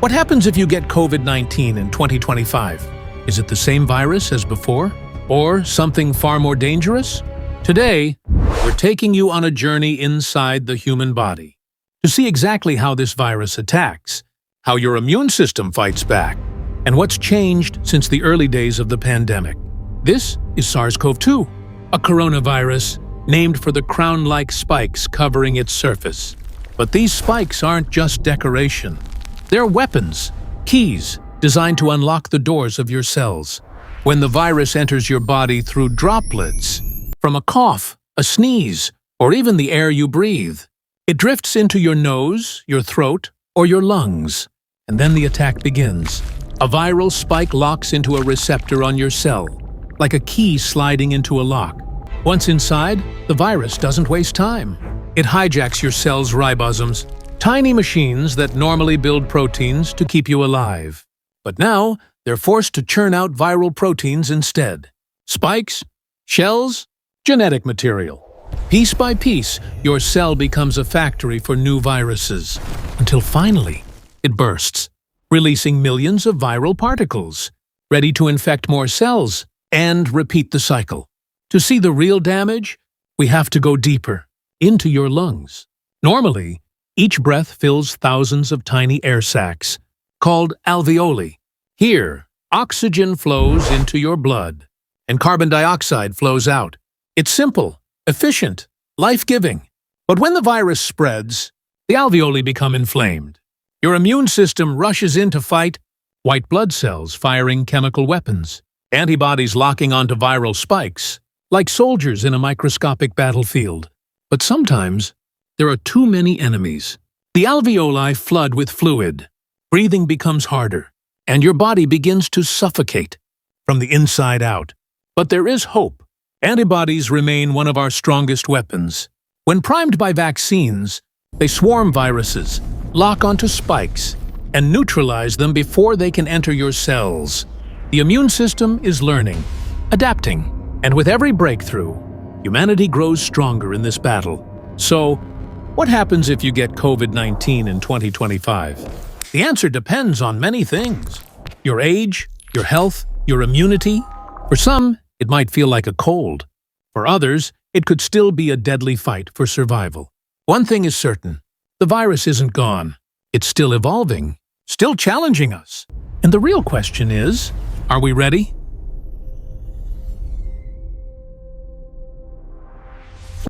What happens if you get COVID-19 in 2025? Is it the same virus as before? Or something far more dangerous? Today, we're taking you on a journey inside the human body to see exactly how this virus attacks, how your immune system fights back, and what's changed since the early days of the pandemic. This is SARS-CoV-2, a coronavirus named for the crown-like spikes covering its surface. But these spikes aren't just decoration. They're weapons, keys, designed to unlock the doors of your cells. When the virus enters your body through droplets, from a cough, a sneeze, or even the air you breathe, it drifts into your nose, your throat, or your lungs, and then the attack begins. A viral spike locks into a receptor on your cell, like a key sliding into a lock. Once inside, the virus doesn't waste time. It hijacks your cell's ribosomes, tiny machines that normally build proteins to keep you alive. But now, they're forced to churn out viral proteins instead. Spikes, shells, genetic material. Piece by piece, your cell becomes a factory for new viruses, until finally, it bursts, releasing millions of viral particles, ready to infect more cells and repeat the cycle. To see the real damage, we have to go deeper, into your lungs. Normally, each breath fills thousands of tiny air sacs, called alveoli. Here, oxygen flows into your blood, and carbon dioxide flows out. It's simple, efficient, life-giving. But when the virus spreads, the alveoli become inflamed. Your immune system rushes in to fight, white blood cells firing chemical weapons, antibodies locking onto viral spikes, like soldiers in a microscopic battlefield. But sometimes, there are too many enemies. The alveoli flood with fluid, breathing becomes harder, and your body begins to suffocate from the inside out. But there is hope. Antibodies remain one of our strongest weapons. When primed by vaccines, they swarm viruses, lock onto spikes, and neutralize them before they can enter your cells. The immune system is learning, adapting, and with every breakthrough, humanity grows stronger in this battle. So, what happens if you get COVID-19 in 2025? The answer depends on many things. Your age, your health, your immunity. For some, it might feel like a cold. For others, it could still be a deadly fight for survival. One thing is certain, the virus isn't gone. It's still evolving, still challenging us. And the real question is, are we ready?